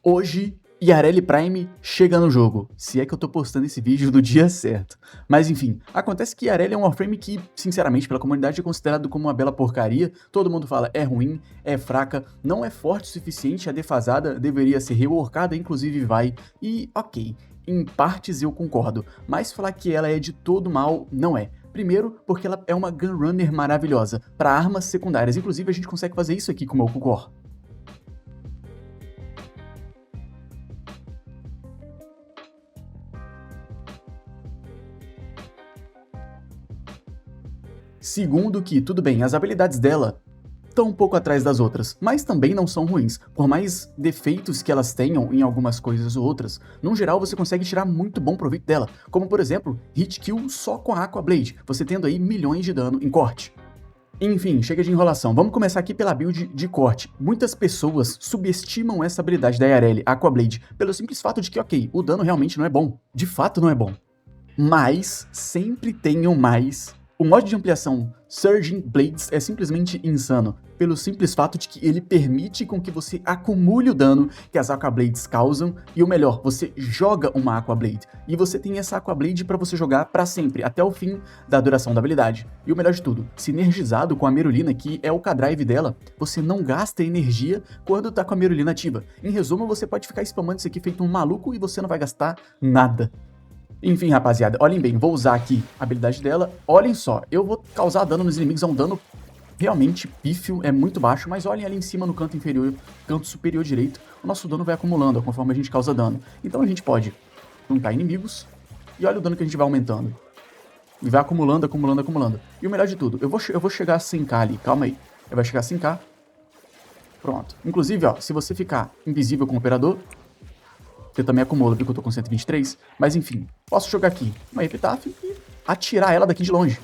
Hoje, Yareli Prime chega no jogo, se é que eu tô postando esse vídeo no dia certo. Mas enfim, acontece que Yareli é um Warframe que, sinceramente, pela comunidade é considerado como uma bela porcaria, todo mundo fala é ruim, é fraca, não é forte o suficiente, é defasada, deveria ser reworkada, inclusive vai, e ok, em partes eu concordo, mas falar que ela é de todo mal, não é. Primeiro, porque ela é uma Gunrunner maravilhosa, para armas secundárias, inclusive a gente consegue fazer isso aqui com o meu Core. Segundo que, tudo bem, as habilidades dela estão um pouco atrás das outras, mas também não são ruins. Por mais defeitos que elas tenham em algumas coisas ou outras, no geral você consegue tirar muito bom proveito dela, como por exemplo, hit kill só com a Aqua Blade, você tendo aí milhões de dano em corte. Enfim, chega de enrolação, vamos começar aqui pela build de corte. Muitas pessoas subestimam essa habilidade da Yareli, Aqua Blade, pelo simples fato de que, ok, o dano realmente não é bom, de fato não é bom. Mas sempre tem um mais. O mod de ampliação Surging Blades é simplesmente insano, pelo simples fato de que ele permite com que você acumule o dano que as Aqua Blades causam, e o melhor, você joga uma Aqua Blade, e você tem essa Aqua Blade para você jogar para sempre, até o fim da duração da habilidade. E o melhor de tudo, sinergizado com a Merulina, que é o K-Drive dela, você não gasta energia quando tá com a Merulina ativa. Em resumo, você pode ficar spamando isso aqui feito um maluco e você não vai gastar nada. Enfim, rapaziada, olhem bem, vou usar aqui a habilidade dela. Olhem só, eu vou causar dano nos inimigos, é um dano realmente pífio, é muito baixo, mas olhem ali em cima no canto inferior, canto superior direito, o nosso dano vai acumulando conforme a gente causa dano. Então a gente pode juntar inimigos e olha o dano que a gente vai aumentando. E vai acumulando, acumulando, acumulando. E o melhor de tudo, eu vou chegar a 100k ali, calma aí. Eu vou chegar a 100k. Pronto. Inclusive, ó, se você ficar invisível com o operador, você também acumula, porque eu tô com 123. Mas enfim, posso jogar aqui uma Epitáfio e atirar ela daqui de longe.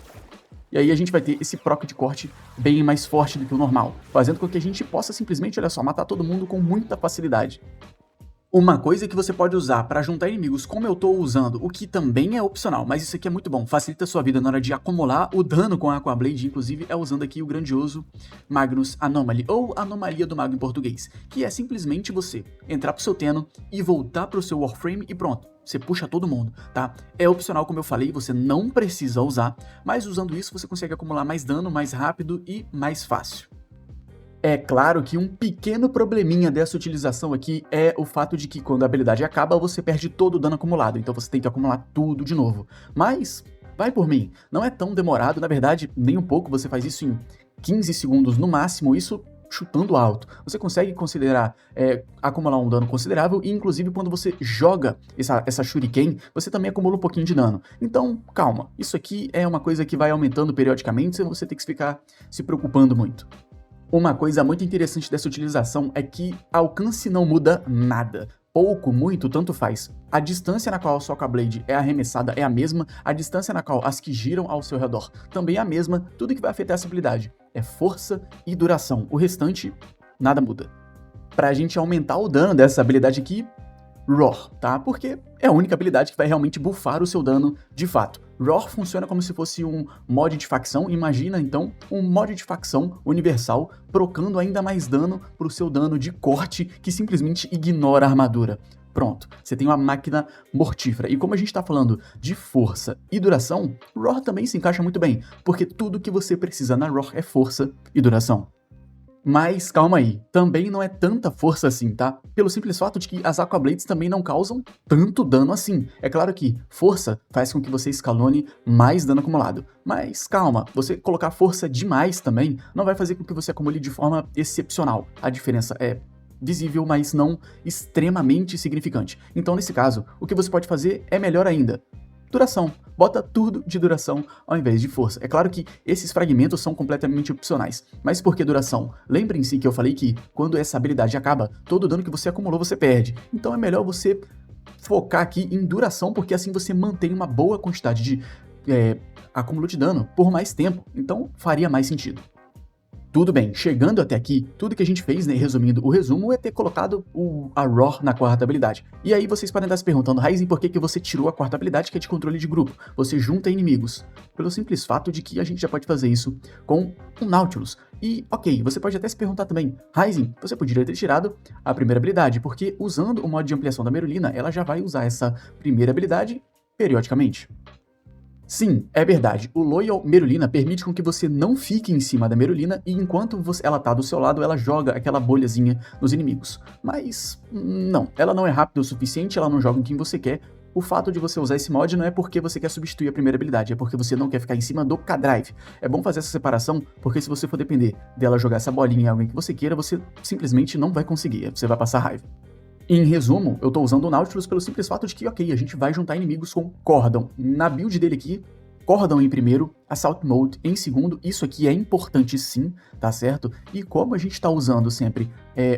E aí a gente vai ter esse proc de corte bem mais forte do que o normal, fazendo com que a gente possa simplesmente, olha só, matar todo mundo com muita facilidade. Uma coisa que você pode usar para juntar inimigos como eu tô usando, o que também é opcional, mas isso aqui é muito bom, facilita a sua vida na hora de acumular o dano com a Aqua Blade, inclusive é usando aqui o grandioso Magnus Anomaly, ou Anomalia do Mago em português, que é simplesmente você entrar pro seu Tenno e voltar pro seu Warframe e pronto, você puxa todo mundo, tá? É opcional, como eu falei, você não precisa usar, mas usando isso você consegue acumular mais dano, mais rápido e mais fácil. É claro que um pequeno probleminha dessa utilização aqui é o fato de que quando a habilidade acaba, você perde todo o dano acumulado, então você tem que acumular tudo de novo. Mas, vai por mim, não é tão demorado, na verdade, nem um pouco, você faz isso em 15 segundos no máximo, isso chutando alto. Você consegue considerar, acumular um dano considerável e inclusive quando você joga essa Shuriken, você também acumula um pouquinho de dano. Então, calma, isso aqui é uma coisa que vai aumentando periodicamente, sem você ter que ficar se preocupando muito. Uma coisa muito interessante dessa utilização é que alcance não muda nada. Pouco, muito, tanto faz. A distância na qual a sua Aqua Blade é arremessada é a mesma, a distância na qual as que giram ao seu redor também é a mesma, tudo que vai afetar essa habilidade é força e duração. O restante, nada muda. Pra gente aumentar o dano dessa habilidade aqui, Roar, tá? Porque é a única habilidade que vai realmente buffar o seu dano de fato. Roar funciona como se fosse um mod de facção, imagina então um mod de facção universal procando ainda mais dano pro seu dano de corte que simplesmente ignora a armadura. Pronto, você tem uma máquina mortífera. E como a gente tá falando de força e duração, Roar também se encaixa muito bem, porque tudo que você precisa na Roar é força e duração. Mas calma aí, também não é tanta força assim, tá? Pelo simples fato de que as Aqua Blades também não causam tanto dano assim. É claro que força faz com que você escalone mais dano acumulado. Mas calma, você colocar força demais também não vai fazer com que você acumule de forma excepcional. A diferença é visível, mas não extremamente significante. Então, nesse caso, o que você pode fazer é melhor ainda. Duração. Bota tudo de duração ao invés de força. É claro que esses fragmentos são completamente opcionais. Mas por que duração? Lembrem-se que eu falei que quando essa habilidade acaba, todo o dano que você acumulou você perde. Então é melhor você focar aqui em duração, porque assim você mantém uma boa quantidade de acúmulo de dano por mais tempo. Então faria mais sentido. Tudo bem, chegando até aqui, tudo que a gente fez, né, resumindo o resumo, é ter colocado a Roar na quarta habilidade. E aí vocês podem estar se perguntando, Ryzen, por que você tirou a quarta habilidade que é de controle de grupo? Você junta inimigos. Pelo simples fato de que a gente já pode fazer isso com um Nautilus. E, ok, você pode até se perguntar também, Ryzen, você poderia ter tirado a primeira habilidade, porque usando o modo de ampliação da Merulina, ela já vai usar essa primeira habilidade periodicamente. Sim, é verdade. O Loyal Merulina permite com que você não fique em cima da Merulina e enquanto ela tá do seu lado, ela joga aquela bolhazinha nos inimigos. Mas, não, ela não é rápida o suficiente, ela não joga em quem você quer. O fato de você usar esse mod não é porque você quer substituir a primeira habilidade, é porque você não quer ficar em cima do K-Drive. É bom fazer essa separação, porque se você for depender dela jogar essa bolinha em alguém que você queira, você simplesmente não vai conseguir, você vai passar raiva. Em resumo, eu tô usando o Nautilus pelo simples fato de que, ok, a gente vai juntar inimigos com Cordon. Na build dele aqui, Cordon em primeiro, Assault Mode em segundo, isso aqui é importante sim, tá certo? E como a gente tá usando sempre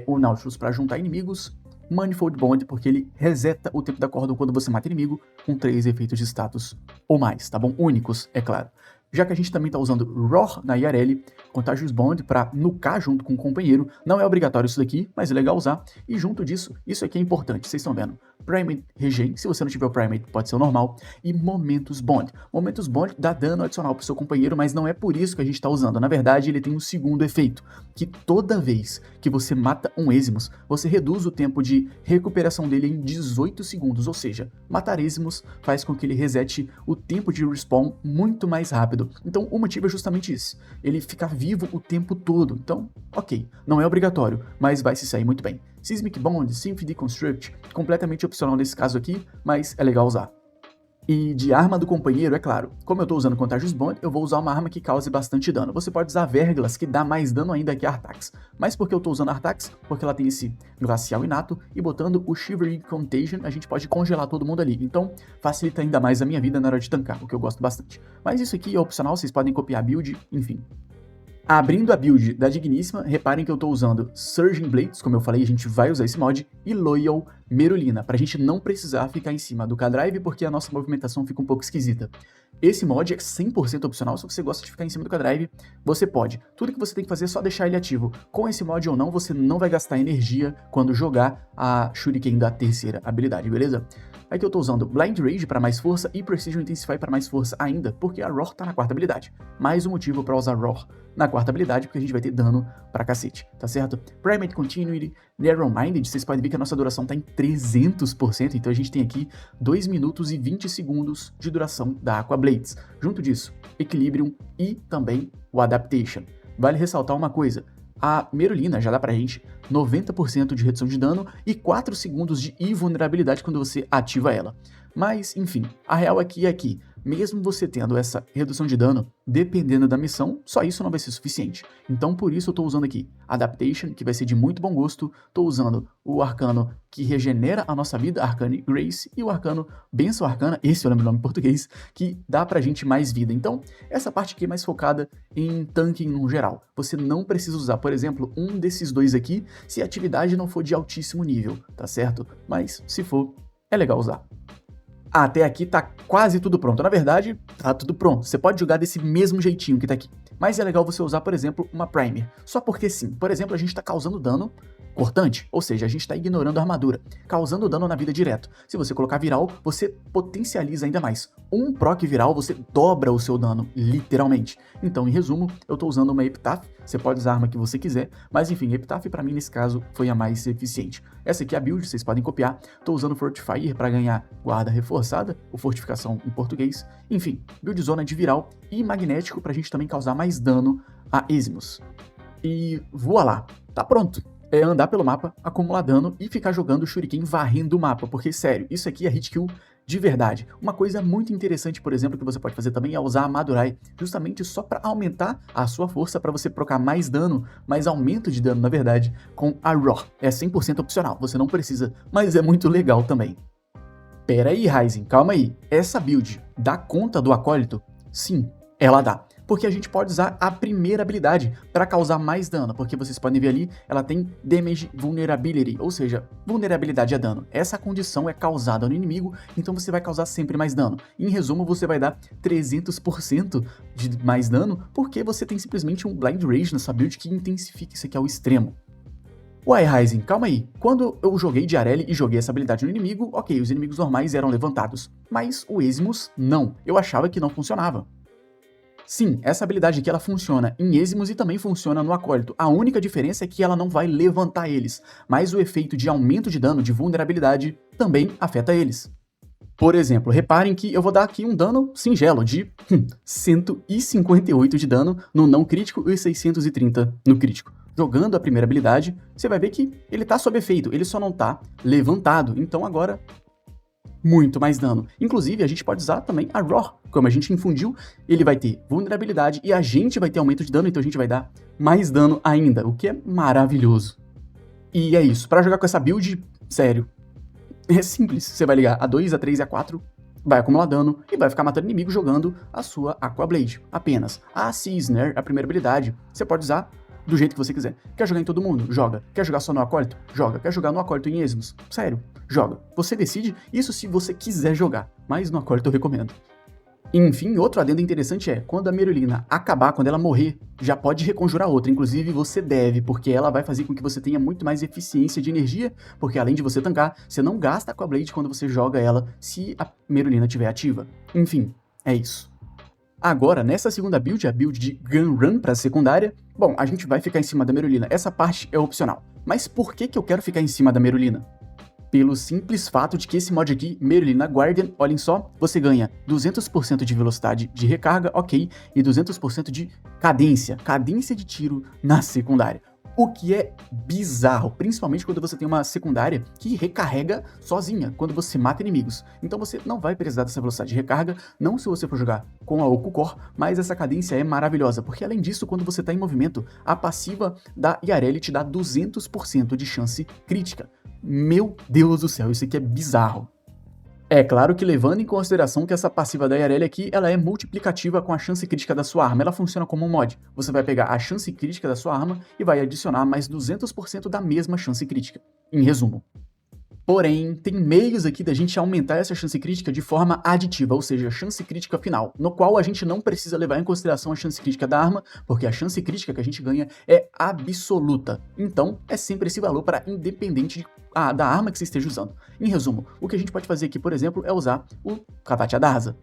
o Nautilus para juntar inimigos, Manifold Bond, porque ele reseta o tempo da Cordon quando você mata inimigo, com 3 efeitos de status ou mais, tá bom? Únicos, é claro. Já que a gente também tá usando Roar na IRL, Contagious Bond para nucar junto com o companheiro, não é obrigatório isso daqui, mas é legal usar, e junto disso, isso aqui é importante, vocês estão vendo, Primate Regen, se você não tiver o Primate pode ser o normal, e Momentus Bond. Momentus Bond dá dano adicional pro seu companheiro, mas não é por isso que a gente tá usando, na verdade ele tem um segundo efeito, que toda vez que você mata um Eximus, você reduz o tempo de recuperação dele em 18 segundos, ou seja, matar Eximus faz com que ele resete o tempo de respawn muito mais rápido. Então o motivo é justamente isso, ele ficar vivo o tempo todo. Então, ok, não é obrigatório, mas vai se sair muito bem. Seismic Bond, Synth Deconstruct, completamente opcional nesse caso aqui, mas é legal usar. E de arma do companheiro, é claro, como eu tô usando Contagious Bond, eu vou usar uma arma que cause bastante dano. Você pode usar Verglas, que dá mais dano ainda que Artax. Mas por que eu tô usando Artax? Porque ela tem esse glacial inato, e botando o Shivering Contagion, a gente pode congelar todo mundo ali. Então, facilita ainda mais a minha vida na hora de tancar, o que eu gosto bastante. Mas isso aqui é opcional, vocês podem copiar a build, enfim. Abrindo a build da Digníssima, reparem que eu estou usando Surging Blades, como eu falei, a gente vai usar esse mod, e Loyal Merulina, para a gente não precisar ficar em cima do K-Drive, porque a nossa movimentação fica um pouco esquisita. Esse mod é 100% opcional, se você gosta de ficar em cima do K-Drive, você pode. Tudo que você tem que fazer é só deixar ele ativo. Com esse mod ou não, você não vai gastar energia quando jogar a Shuriken da terceira habilidade, beleza? Aqui eu estou usando Blind Rage para mais força e Precision Intensify para mais força ainda, porque a Roar tá na quarta habilidade. Mais um motivo para usar Roar na quarta habilidade, porque a gente vai ter dano pra cacete, tá certo? Primate Continuity, Narrow Minded, vocês podem ver que a nossa duração tá em 300%, então a gente tem aqui 2 minutos e 20 segundos de duração da Aqua Blades. Junto disso, Equilibrium e também o Adaptation. Vale ressaltar uma coisa, a Merulina já dá pra gente 90% de redução de dano e 4 segundos de invulnerabilidade quando você ativa ela. Mas, enfim, a real aqui é que, mesmo você tendo essa redução de dano, dependendo da missão, só isso não vai ser suficiente. Então por isso eu tô usando aqui Adaptation, que vai ser de muito bom gosto, tô usando o Arcano que regenera a nossa vida, Arcane Grace, e o Arcano Benção Arcana, esse eu lembro o nome em português, que dá pra gente mais vida. Então essa parte aqui é mais focada em tanking no geral. Você não precisa usar, por exemplo, um desses dois aqui, se a atividade não for de altíssimo nível, tá certo? Mas se for, é legal usar. Até aqui tá quase tudo pronto. Na verdade, tá tudo pronto. Você pode jogar desse mesmo jeitinho que tá aqui. Mas é legal você usar, por exemplo, uma Primer. Só porque sim. Por exemplo, a gente tá causando dano cortante, ou seja, a gente tá ignorando a armadura, causando dano na vida direto. Se você colocar viral, você potencializa ainda mais. Um proc viral, você dobra o seu dano, literalmente. Então, em resumo, eu tô usando uma Epitaph. Você pode usar a arma que você quiser, mas enfim, Epitaph pra mim nesse caso foi a mais eficiente. Essa aqui é a build, vocês podem copiar. Tô usando Fortifier para ganhar guarda reforçada, ou fortificação em português. Enfim, build zona de viral e magnético pra gente também causar mais dano a Eximus. E voa lá, tá pronto. É andar pelo mapa, acumular dano e ficar jogando Shuriken varrendo o mapa, porque sério, isso aqui é hit kill de verdade. Uma coisa muito interessante, por exemplo, que você pode fazer também é usar a Madurai, justamente só para aumentar a sua força, para você procar mais dano, mais aumento de dano, na verdade, com a Roar. É 100% opcional, você não precisa, mas é muito legal também. Pera aí, Ryzen, calma aí. Essa build dá conta do acólito? Sim, ela dá. Porque a gente pode usar a primeira habilidade para causar mais dano, porque vocês podem ver ali, ela tem Damage Vulnerability, ou seja, vulnerabilidade a dano. Essa condição é causada no inimigo, então você vai causar sempre mais dano. Em resumo, você vai dar 300% de mais dano, porque você tem simplesmente um Blind Rage na sua build que intensifica isso aqui ao extremo. Uai, Ryzen, calma aí. Quando eu joguei de Arelle e joguei essa habilidade no inimigo, ok, os inimigos normais eram levantados, mas o Eximus não. Eu achava que não funcionava. Sim, essa habilidade aqui ela funciona em Eximus e também funciona no Acólito. A única diferença é que ela não vai levantar eles, mas o efeito de aumento de dano, de vulnerabilidade, também afeta eles. Por exemplo, reparem que eu vou dar aqui um dano singelo de 158 de dano no não crítico e 630 no crítico. Jogando a primeira habilidade, você vai ver que ele tá sob efeito, ele só não tá levantado. Então agora, muito mais dano. Inclusive, a gente pode usar também a Roar. Como a gente infundiu, ele vai ter vulnerabilidade e a gente vai ter aumento de dano, então a gente vai dar mais dano ainda, o que é maravilhoso. E é isso, pra jogar com essa build, sério, é simples. Você vai ligar a 2, a 3 e a 4, vai acumular dano e vai ficar matando inimigo jogando a sua Aqua Blade. Apenas. A Snare, a primeira habilidade, você pode usar do jeito que você quiser. Quer jogar em todo mundo? Joga. Quer jogar só no Acólito? Joga. Quer jogar no Acólito em Eximus? Sério, joga. Você decide isso se você quiser jogar, mas no Acólito eu recomendo. Enfim, outro adendo interessante é, quando a Merulina acabar, quando ela morrer, já pode reconjurar outra, inclusive você deve, porque ela vai fazer com que você tenha muito mais eficiência de energia, porque além de você tancar, você não gasta com a Blade quando você joga ela, se a Merulina estiver ativa. Enfim, é isso. Agora, nessa segunda build, a build de Gun Run para secundária, bom, a gente vai ficar em cima da Merulina, essa parte é opcional. Mas por que eu quero ficar em cima da Merulina? Pelo simples fato de que esse mod aqui, Merulina Guardian, olhem só, você ganha 200% de velocidade de recarga, ok, e 200% de cadência de tiro na secundária. O que é bizarro, principalmente quando você tem uma secundária que recarrega sozinha, quando você mata inimigos. Então você não vai precisar dessa velocidade de recarga, não se você for jogar com a Okucore, mas essa cadência é maravilhosa, porque além disso, quando você está em movimento, a passiva da Yareli te dá 200% de chance crítica. Meu Deus do céu, isso aqui é bizarro. É claro que levando em consideração que essa passiva da Yareli aqui, ela é multiplicativa com a chance crítica da sua arma, ela funciona como um mod. Você vai pegar a chance crítica da sua arma e vai adicionar mais 200% da mesma chance crítica, em resumo. Porém, tem meios aqui da gente aumentar essa chance crítica de forma aditiva, ou seja, chance crítica final, no qual a gente não precisa levar em consideração a chance crítica da arma, porque a chance crítica que a gente ganha é absoluta. Então, é sempre esse valor para independente da arma que você esteja usando. Em resumo, o que a gente pode fazer aqui, por exemplo, é usar o Cavatia Darza.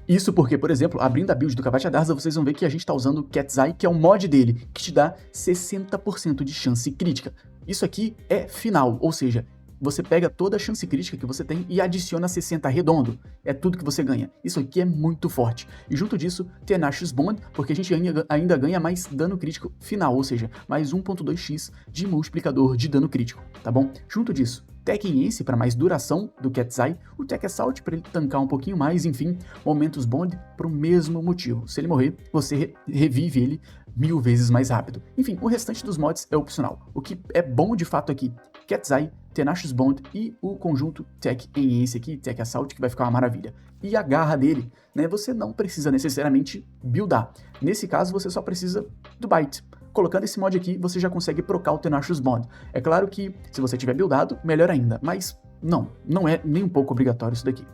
Isso porque, por exemplo, abrindo a build do Cavatia Darza, vocês vão ver que a gente está usando o Cat's Eye, que é o mod dele, que te dá 60% de chance crítica. Isso aqui é final, ou seja, você pega toda a chance crítica que você tem e adiciona 60 redondo. É tudo que você ganha. Isso aqui é muito forte. E junto disso, Tenacious Bond, porque a gente ainda ganha mais dano crítico final, ou seja, mais 1.2x de multiplicador de dano crítico, tá bom? Junto disso, Tech Enhance para mais duração do Cat's Eye, o Tech Assault para ele tancar um pouquinho mais, enfim, Momentus Bond para o mesmo motivo. Se ele morrer, você revive ele 1000 vezes mais rápido. Enfim, o restante dos mods é opcional. O que é bom de fato aqui, Cat's Eye, Tenacious Bond e o conjunto Tech Enhance aqui, Tech Assault, que vai ficar uma maravilha. E a garra dele, né, você não precisa necessariamente buildar. Nesse caso, você só precisa do Bite. Colocando esse mod aqui, você já consegue procar o Tenacious Bond. É claro que, se você tiver buildado, melhor ainda, mas não é nem um pouco obrigatório isso daqui.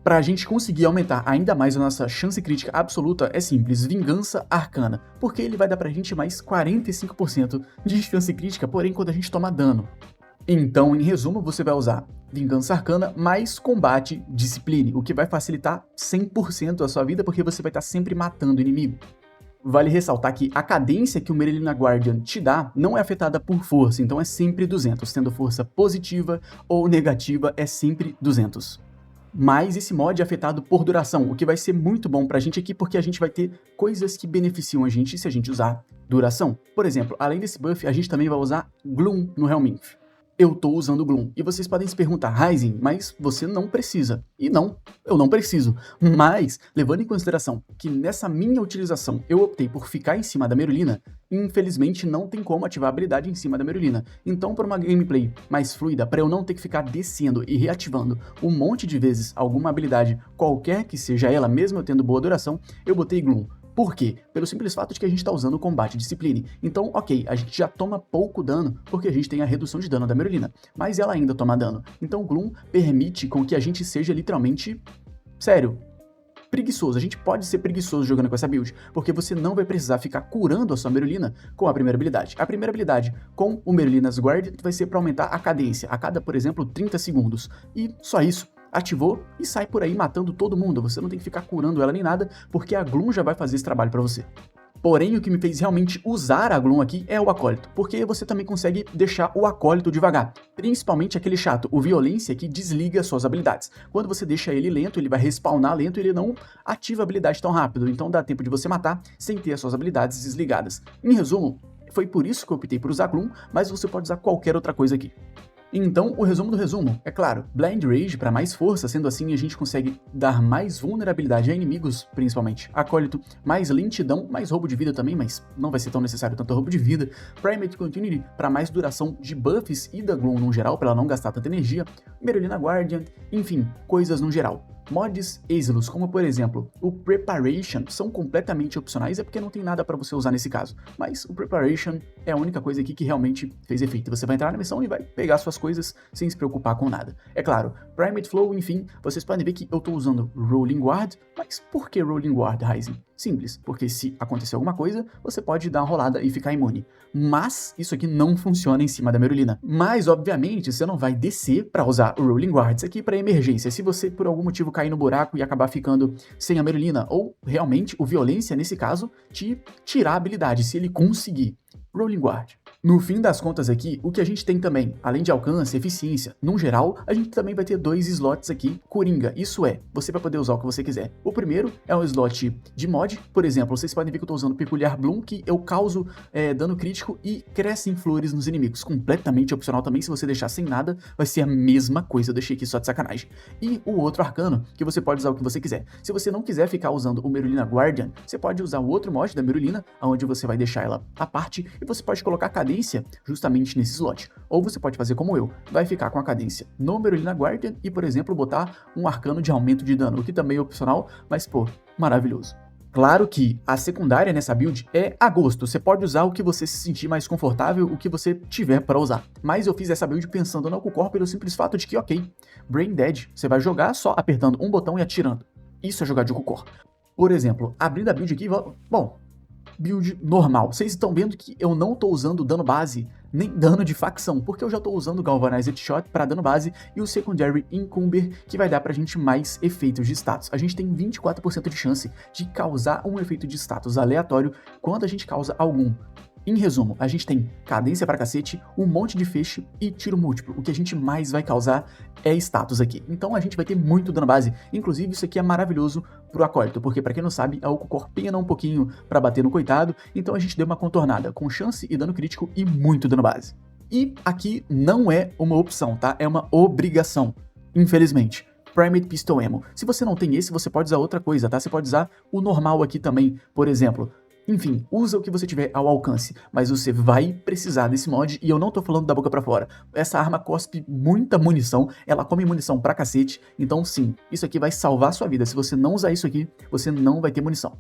Pra gente conseguir aumentar ainda mais a nossa chance crítica absoluta, é simples, Vingança Arcana, porque ele vai dar pra gente mais 45% de chance crítica, porém quando a gente toma dano. Então, em resumo, você vai usar Vingança Arcana mais Combate Discipline, o que vai facilitar 100% a sua vida, porque você vai estar sempre matando o inimigo. Vale ressaltar que a cadência que o Merulina Guardian te dá não é afetada por força, então é sempre 200, tendo força positiva ou negativa é sempre 200. Mas esse mod é afetado por duração, o que vai ser muito bom pra gente aqui, porque a gente vai ter coisas que beneficiam a gente se a gente usar duração. Por exemplo, além desse buff, a gente também vai usar Gloom no Helminth. Eu tô usando Gloom, e vocês podem se perguntar, Ryzen, mas você não precisa. E não, eu não preciso. Mas, levando em consideração que nessa minha utilização eu optei por ficar em cima da Merulina, infelizmente não tem como ativar a habilidade em cima da Merulina. Então, por uma gameplay mais fluida, para eu não ter que ficar descendo e reativando um monte de vezes alguma habilidade, qualquer que seja ela, mesmo eu tendo boa duração, eu botei Gloom. Por quê? Pelo simples fato de que a gente está usando o combate discipline. Então, ok, a gente já toma pouco dano, porque a gente tem a redução de dano da Merulina, mas ela ainda toma dano. Então o Gloom permite com que a gente seja literalmente, sério, preguiçoso. A gente pode ser preguiçoso jogando com essa build, porque você não vai precisar ficar curando a sua Merulina com a primeira habilidade. A primeira habilidade com o Merulina's Guard vai ser para aumentar a cadência, a cada, por exemplo, 30 segundos. E só isso. Ativou e sai por aí matando todo mundo. Você não tem que ficar curando ela nem nada, porque a Gloom já vai fazer esse trabalho pra você. Porém, o que me fez realmente usar a Gloom aqui é o Acólito, porque você também consegue deixar o Acólito devagar, principalmente aquele chato, o Violência, que desliga suas habilidades. Quando você deixa ele lento, ele vai respawnar lento e ele não ativa a habilidade tão rápido, então dá tempo de você matar sem ter as suas habilidades desligadas. Em resumo, foi por isso que eu optei por usar Gloom, mas você pode usar qualquer outra coisa aqui. Então, o resumo do resumo, é claro, Blind Rage para mais força, sendo assim a gente consegue dar mais vulnerabilidade a inimigos, principalmente. Acólito, mais lentidão, mais roubo de vida também, mas não vai ser tão necessário tanto roubo de vida. Primate Continuity para mais duração de buffs e da Gloom no geral, para ela não gastar tanta energia. Merulina Guardian, enfim, coisas no geral. Mods exilos, como por exemplo, o Preparation, são completamente opcionais, é porque não tem nada para você usar nesse caso. Mas o Preparation é a única coisa aqui que realmente fez efeito. Você vai entrar na missão e vai pegar suas coisas sem se preocupar com nada. É claro, Primate Flow, enfim, vocês podem ver que eu tô usando Rolling Guard, mas por que Rolling Guard, Ryzen? Simples, porque se acontecer alguma coisa, você pode dar uma rolada e ficar imune. Mas isso aqui não funciona em cima da Merulina. Mas, obviamente, você não vai descer para usar o Rolling Guards aqui para emergência. Se você, por algum motivo, cair no buraco e acabar ficando sem a Merulina, ou realmente o Violência, nesse caso, te tirar a habilidade, se ele conseguir. Rolling Guard. No fim das contas aqui, o que a gente tem também, além de alcance, eficiência, num geral, a gente também vai ter 2 slots aqui, Coringa. Isso é, você vai poder usar o que você quiser. O primeiro é um slot de mod, por exemplo, vocês podem ver que eu tô usando Peculiar Bloom, que eu causo dano crítico e crescem flores nos inimigos. Completamente opcional também, se você deixar sem nada, vai ser a mesma coisa, eu deixei aqui só de sacanagem. E o outro arcano, que você pode usar o que você quiser. Se você não quiser ficar usando o Merulina Guardian, você pode usar o outro mod da Merulina, onde você vai deixar ela à parte, e você pode colocar cadência justamente nesse slot. Ou você pode fazer como eu, vai ficar com a cadência no Merulina Guardian e, por exemplo, botar um arcano de aumento de dano, o que também é opcional, mas pô, maravilhoso. Claro que a secundária nessa build é a gosto, você pode usar o que você se sentir mais confortável, o que você tiver para usar. Mas eu fiz essa build pensando no Alcucore pelo simples fato de que, ok, Brain Dead, você vai jogar só apertando um botão e atirando. Isso é jogar de Alcucore. Por exemplo, abrindo a build aqui, bom, build normal. Vocês estão vendo que eu não estou usando dano base, nem dano de facção, porque eu já estou usando o Galvanized Shot para dano base e o Secondary Incumber, que vai dar pra gente mais efeitos de status. A gente tem 24% de chance de causar um efeito de status aleatório quando a gente causa algum. Em resumo, a gente tem cadência pra cacete, um monte de feixe e tiro múltiplo. O que a gente mais vai causar é status aqui. Então a gente vai ter muito dano base. Inclusive isso aqui é maravilhoso pro Acólito, porque pra quem não sabe, a Alcucore pena um pouquinho pra bater no coitado, então a gente deu uma contornada com chance e dano crítico e muito dano base. E aqui não é uma opção, tá? É uma obrigação, infelizmente. Primate Pistol Ammo. Se você não tem esse, você pode usar outra coisa, tá? Você pode usar o normal aqui também, por exemplo. Enfim, usa o que você tiver ao alcance, mas você vai precisar desse mod e eu não tô falando da boca pra fora. Essa arma cospe muita munição, ela come munição pra cacete, então sim, isso aqui vai salvar a sua vida. Se você não usar isso aqui, você não vai ter munição.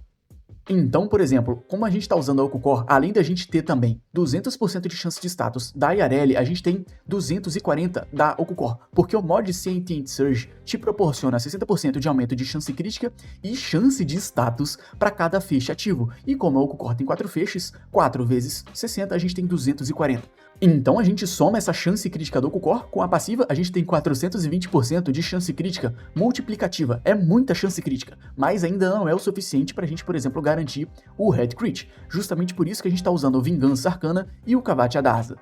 Então, por exemplo, como a gente está usando a Alcucore, além da gente ter também 200% de chance de status da IRL, a gente tem 240 da Alcucore, porque o mod Sentient Surge te proporciona 60% de aumento de chance crítica e chance de status para cada feixe ativo. E como a Alcucore tem 4 feixes, 4 vezes 60, a gente tem 240. Então a gente soma essa chance crítica do Alcucore com a passiva, a gente tem 420% de chance crítica multiplicativa. É muita chance crítica, mas ainda não é o suficiente pra gente, por exemplo, garantir o Head Crit. Justamente por isso que a gente tá usando o Vingança Arcana e o Cavate Adarza.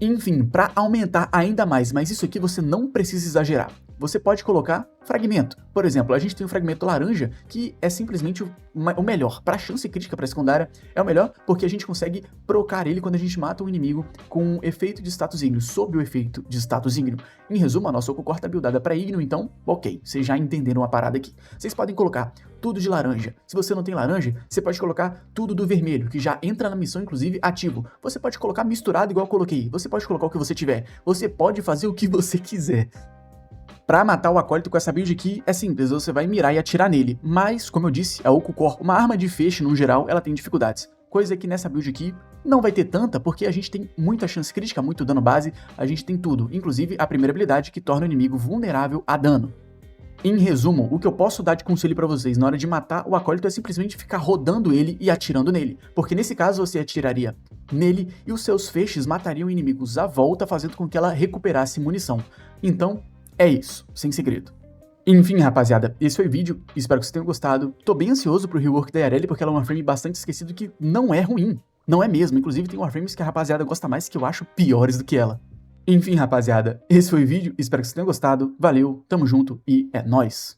Enfim, para aumentar ainda mais, mas isso aqui você não precisa exagerar. Você pode colocar fragmento. Por exemplo, a gente tem um fragmento laranja que é simplesmente o melhor. Para chance crítica para secundária é o melhor porque a gente consegue procar ele quando a gente mata um inimigo com efeito de status ígneo, sob o efeito de status ígneo. Em resumo, a nossa Alcucore tá buildada para ígneo, então, ok, vocês já entenderam a parada aqui. Vocês podem colocar tudo de laranja. Se você não tem laranja, você pode colocar tudo do vermelho, que já entra na missão, inclusive, ativo. Você pode colocar misturado igual eu coloquei. Você pode colocar o que você tiver. Você pode fazer o que você quiser. Pra matar o acólito com essa build aqui, é simples, você vai mirar e atirar nele, mas, como eu disse, a Okukor, uma arma de feixe no geral, ela tem dificuldades. Coisa que nessa build aqui não vai ter tanta, porque a gente tem muita chance crítica, muito dano base, a gente tem tudo, inclusive a primeira habilidade que torna o inimigo vulnerável a dano. Em resumo, o que eu posso dar de conselho pra vocês na hora de matar o acólito é simplesmente ficar rodando ele e atirando nele, porque nesse caso você atiraria nele e os seus feixes matariam inimigos à volta, fazendo com que ela recuperasse munição. Então, é isso, sem segredo. Enfim, rapaziada, esse foi o vídeo, espero que vocês tenham gostado. Tô bem ansioso pro rework da Yareli, porque ela é uma frame bastante esquecida que não é ruim, não é mesmo, inclusive tem warframes que a rapaziada gosta mais que eu acho piores do que ela. Enfim, rapaziada, esse foi o vídeo, espero que vocês tenham gostado, valeu, tamo junto e é nóis!